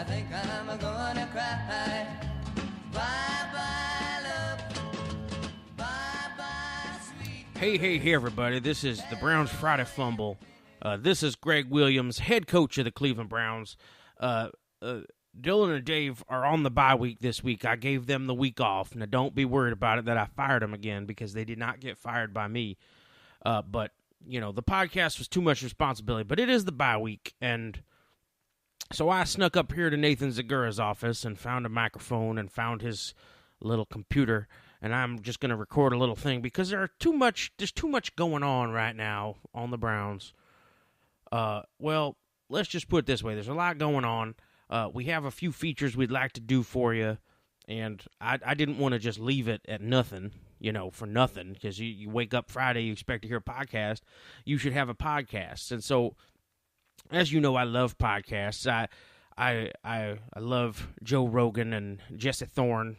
think I'm gonna cry. Bye-bye, love. Bye-bye, sweet. Hey, everybody. This is the Browns Friday Fumble. This is Gregg Williams, head coach of the Cleveland Browns. Dylan and Dave are on the bye week this week. I gave them the week off. Now, don't be worried about it that I fired them again because they did not get fired by me. But, you know, the podcast was too much responsibility. But it is the bye week, and so I snuck up here to Nathan Zegura's office and found a microphone and found his little computer, and I'm just going to record a little thing because there's too much going on right now on the Browns. Well, let's just put it this way. There's a lot going on. We have a few features we'd like to do for you, and I didn't want to just leave it at nothing, you know, for nothing, because you wake up Friday, you expect to hear a podcast. You should have a podcast. And so, as you know, I love podcasts. I love Joe Rogan and Jesse Thorne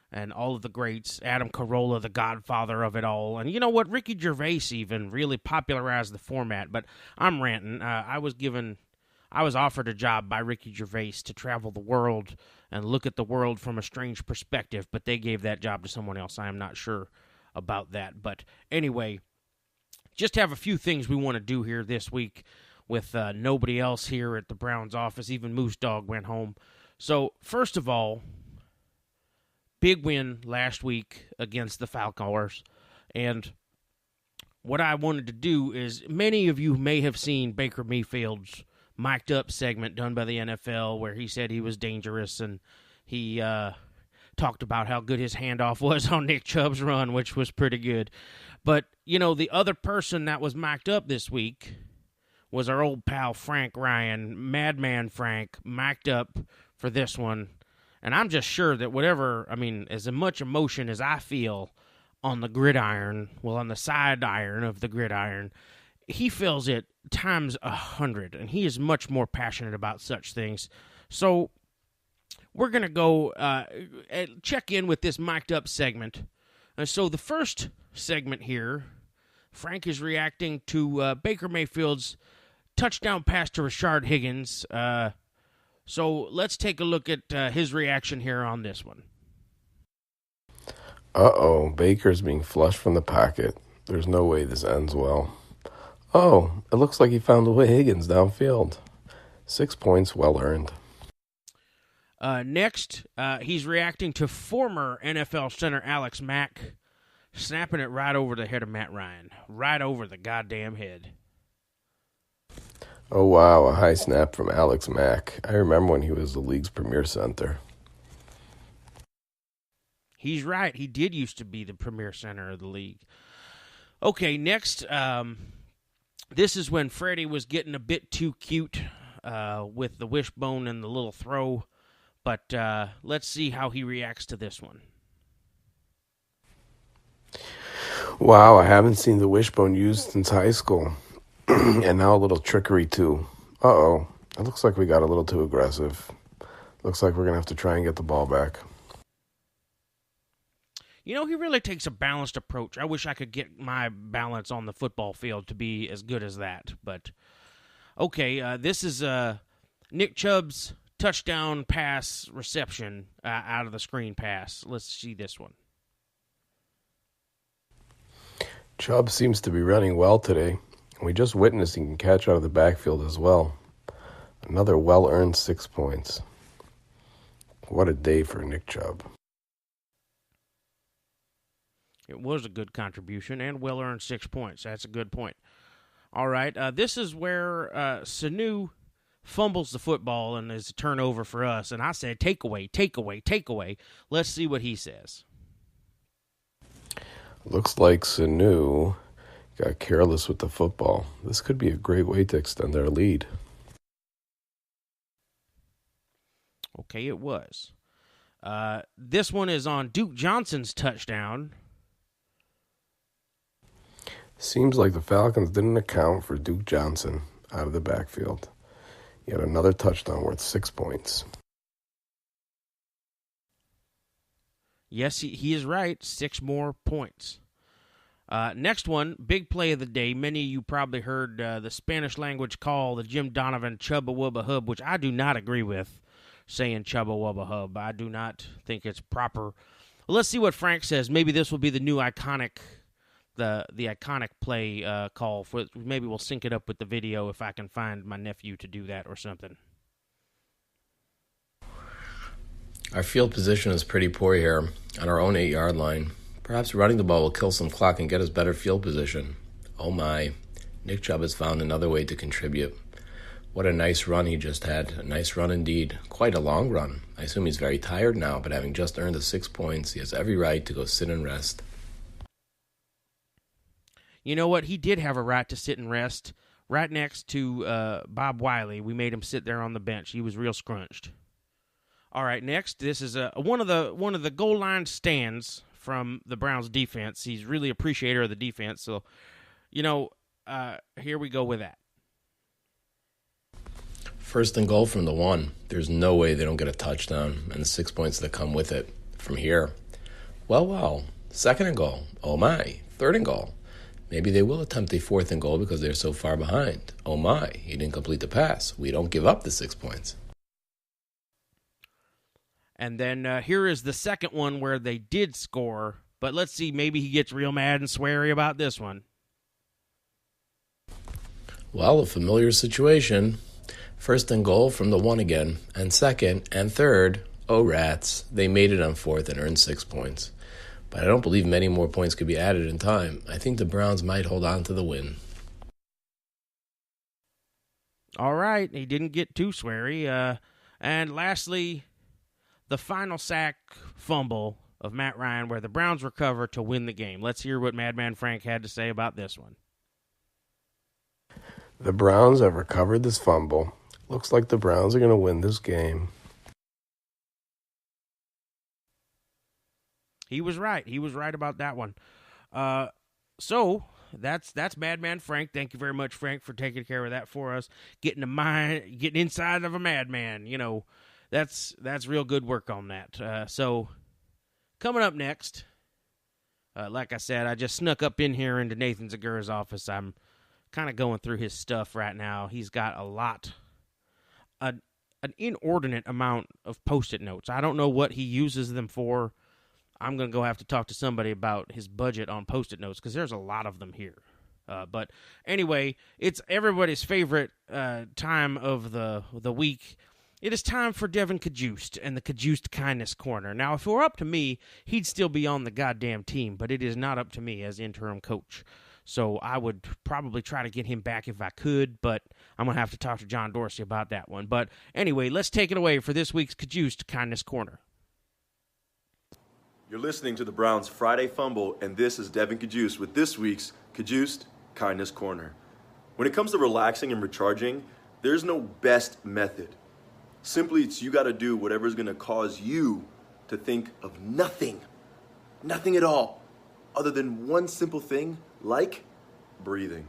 and all of the greats, Adam Carolla, the godfather of it all. And you know what? Ricky Gervais even really popularized the format, but I'm ranting. I was offered a job by Ricky Gervais to travel the world and look at the world from a strange perspective, but they gave that job to someone else. I am not sure about that. But anyway, just have a few things we want to do here this week with nobody else here at the Browns office. Even Moose Dog went home. So, first of all, big win last week against the Falcons. And what I wanted to do is, many of you may have seen Baker Mayfield's mic'd up segment done by the NFL where he said he was dangerous, and he talked about how good his handoff was on Nick Chubb's run, which was pretty good. But, you know, the other person that was mic'd up this week was our old pal Frank Ryan, Madman Frank, mic'd up for this one. And I'm just sure that as much emotion as I feel on the gridiron, well, on the side iron of the gridiron, he feels it times 100, and he is much more passionate about such things. So we're going to go check in with this mic'd up segment. So the first segment here, Frank is reacting to Baker Mayfield's touchdown pass to Rashard Higgins. So let's take a look at his reaction here on this one. Uh-oh, Baker's being flushed from the pocket. There's no way this ends well. Oh, it looks like he found a way Higgins downfield. 6 points, well earned. Next, he's reacting to former NFL center Alex Mack, snapping it right over the head of Matt Ryan. Right over the goddamn head. Oh, wow, a high snap from Alex Mack. I remember when he was the league's premier center. He's right. He did used to be the premier center of the league. Okay, next, this is when Freddie was getting a bit too cute with the wishbone and the little throw. But let's see how he reacts to this one. Wow, I haven't seen the wishbone used since high school. And now a little trickery, too. Uh-oh. It looks like we got a little too aggressive. Looks like we're going to have to try and get the ball back. You know, he really takes a balanced approach. I wish I could get my balance on the football field to be as good as that. But, okay, this is Nick Chubb's touchdown pass reception out of the screen pass. Let's see this one. Chubb seems to be running well today. We just witnessed he can catch out of the backfield as well. Another well-earned 6 points. What a day for Nick Chubb. It was a good contribution and well-earned 6 points. That's a good point. All right, this is where Sanu fumbles the football and is a turnover for us. And I said, takeaway, takeaway, takeaway. Let's see what he says. Looks like Sanu got careless with the football. This could be a great way to extend their lead. Okay, it was. This one is on Duke Johnson's touchdown. Seems like the Falcons didn't account for Duke Johnson out of the backfield. Yet another touchdown worth 6 points. Yes, he is right. 6 more points. Next one, big play of the day. Many of you probably heard the Spanish language call, the Jim Donovan Chubba Wubba Hub, which I do not agree with. saying Chubba Wubba Hub. I do not think it's proper. Well, let's see what Frank says. Maybe this will be the new iconic, the iconic play call. For maybe we'll sync it up with the video if I can find my nephew to do that or something. Our field position is pretty poor here on our own 8-yard line. Perhaps running the ball will kill some clock and get us better field position. Oh my, Nick Chubb has found another way to contribute. What a nice run he just had. A nice run indeed. Quite a long run. I assume he's very tired now, but having just earned the 6 points, he has every right to go sit and rest. You know what? He did have a right to sit and rest right next to Bob Wiley. We made him sit there on the bench. He was real scrunched. All right, next, this is one of the goal line stands from the Browns defense. He's really appreciator of the defense. So, here we go with that. First and goal from the 1. There's no way they don't get a touchdown and the 6 points that come with it from here. Well. Second and goal. Oh my. Third and goal. Maybe they will attempt a 4th and goal because they're so far behind. Oh my. He didn't complete the pass. We don't give up the 6 points. And then here is the second one where they did score. But let's see, maybe he gets real mad and sweary about this one. Well, a familiar situation. First and goal from the 1 again. And second and third, oh rats, they made it on 4th and earned 6 points. But I don't believe many more points could be added in time. I think the Browns might hold on to the win. All right, he didn't get too sweary. And lastly, the final sack fumble of Matt Ryan where the Browns recover to win the game. Let's hear what Madman Frank had to say about this one. The Browns have recovered this fumble. Looks like the Browns are going to win this game. He was right. He was right about that one. So that's Madman Frank. Thank you very much, Frank, for taking care of that for us. Getting inside of a madman. That's real good work on that. So coming up next, like I said, I just snuck up in here into Nathan Zegura's office. I'm kind of going through his stuff right now. He's got an inordinate amount of Post-it notes. I don't know what he uses them for. I'm going to go have to talk to somebody about his budget on Post-it notes because there's a lot of them here. But anyway, it's everybody's favorite time of the week. It is time for Devon Cajuste and the Cajuste Kindness Corner. Now, if it were up to me, he'd still be on the goddamn team, but it is not up to me as interim coach. So I would probably try to get him back if I could, but I'm going to have to talk to John Dorsey about that one. But anyway, let's take it away for this week's Cajuste Kindness Corner. You're listening to the Browns Friday Fumble, and this is Devon Cajuste with this week's Cajuste Kindness Corner. When it comes to relaxing and recharging, there's no best method. Simply, you got to do whatever is going to cause you to think of nothing at all, other than one simple thing like breathing.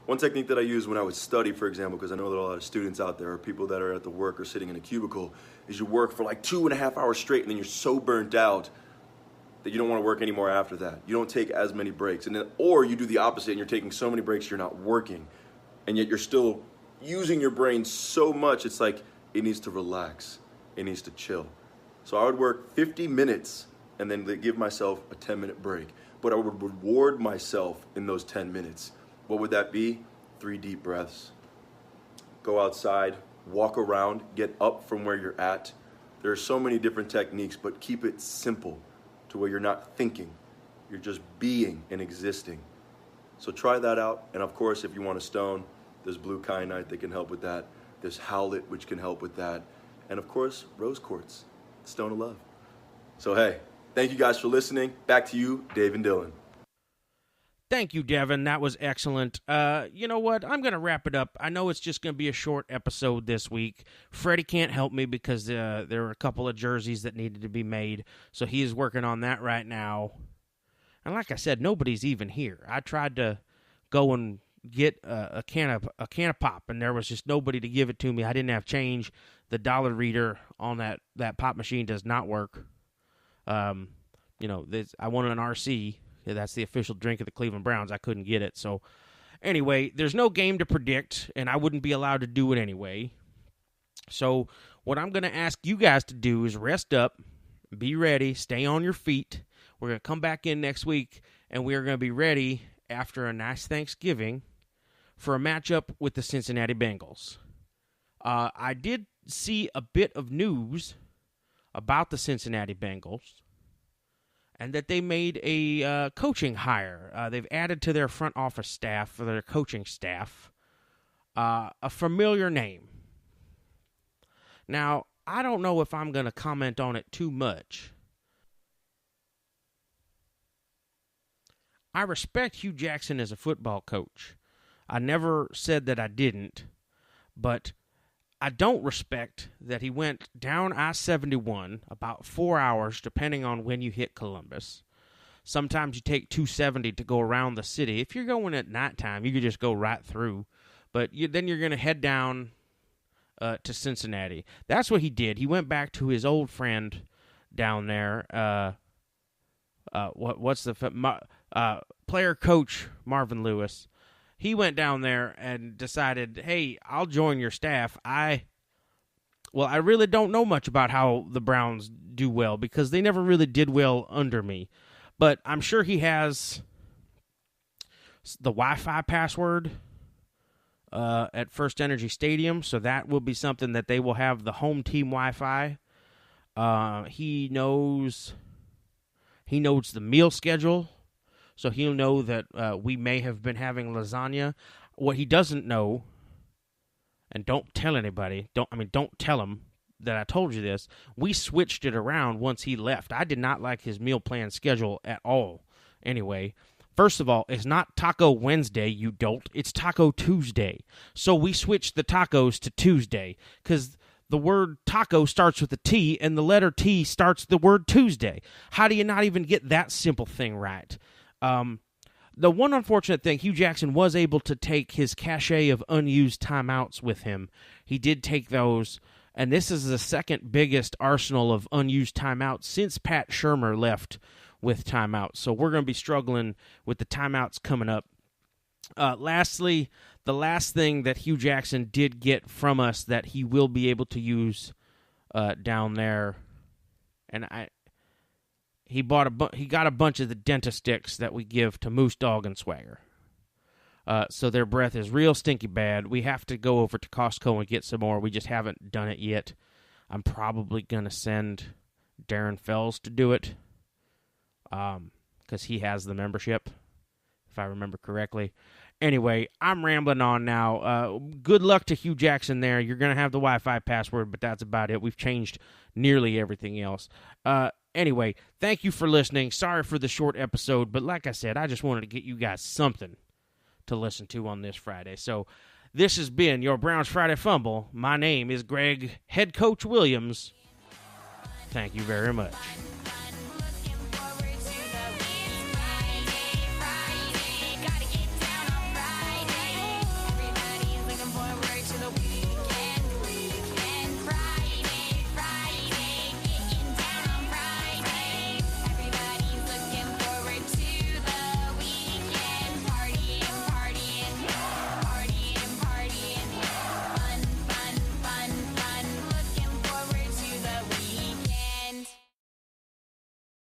One technique that I use when I would study, for example, because I know there are a lot of students out there or people that are at the work or sitting in a cubicle, is you work for like 2.5 hours straight and then you're so burnt out that you don't want to work anymore after that. You don't take as many breaks. Or you do the opposite and you're taking so many breaks you're not working, and yet you're still using your brain so much, it's like it needs to relax. It needs to chill. So I would work 50 minutes and then give myself a 10-minute break. But I would reward myself in those 10 minutes. What would that be? 3 deep breaths. Go outside, walk around, get up from where you're at. There are so many different techniques, but keep it simple to where you're not thinking. You're just being and existing. So try that out. And of course, if you want a stone, there's blue kyanite that can help with that. There's howlet, which can help with that. And of course, rose quartz, stone of love. So hey, thank you guys for listening. Back to you, Dave and Dylan. Thank you, Devin. That was excellent. You know what? I'm going to wrap it up. I know it's just going to be a short episode this week. Freddie can't help me because there are a couple of jerseys that needed to be made, so he is working on that right now. And like I said, nobody's even here. I tried to go and get a can of pop, and there was just nobody to give it to me. I didn't have change. The dollar reader on that pop machine does not work. I wanted an RC. That's the official drink of the Cleveland Browns. I couldn't get it. So anyway, there's no game to predict, and I wouldn't be allowed to do it anyway. So what I'm going to ask you guys to do is rest up, be ready, stay on your feet. We're going to come back in next week, and we are going to be ready after a nice Thanksgiving for a matchup with the Cincinnati Bengals. I did see a bit of news about the Cincinnati Bengals and that they made a coaching hire. They've added to their front office staff, or their coaching staff, a familiar name. Now, I don't know if I'm going to comment on it too much. I respect Hugh Jackson as a football coach. I never said that I didn't, but I don't respect that he went down I-71 about 4 hours, depending on when you hit Columbus. Sometimes you take 270 to go around the city. If you're going at nighttime, you could just go right through. But then you're going to head down to Cincinnati. That's what he did. He went back to his old friend down there. Player coach Marvin Lewis. He went down there and decided, hey, I'll join your staff. I really don't know much about how the Browns do well because they never really did well under me. But I'm sure he has the Wi-Fi password at First Energy Stadium, so that will be something that they will have, the home team Wi-Fi. He knows the meal schedule, so he'll know that we may have been having lasagna. What he doesn't know, and don't tell anybody, don't tell him that I told you this, we switched it around once he left. I did not like his meal plan schedule at all. Anyway, first of all, it's not Taco Wednesday, you dolt. It's Taco Tuesday. So we switched the tacos to Tuesday because the word taco starts with a T, and the letter T starts the word Tuesday. How do you not even get that simple thing right? The one unfortunate thing, Hugh Jackson was able to take his cachet of unused timeouts with him. He did take those, and this is the second biggest arsenal of unused timeouts since Pat Shurmur left with timeouts. So we're going to be struggling with the timeouts coming up. Lastly, the last thing that Hugh Jackson did get from us that he will be able to use down there, and he got a bunch of the dentist sticks that we give to Moose Dog and Swagger. So their breath is real stinky bad. We have to go over to Costco and get some more. We just haven't done it yet. I'm probably going to send Darren Fells to do it because he has the membership, if I remember correctly. Anyway, I'm rambling on now. Good luck to Hugh Jackson there. You're going to have the Wi-Fi password, but that's about it. We've changed nearly everything else. Anyway, thank you for listening. Sorry for the short episode, but like I said, I just wanted to get you guys something to listen to on this Friday. So this has been your Browns Friday Fumble. My name is Gregg Head Coach Williams. Thank you very much.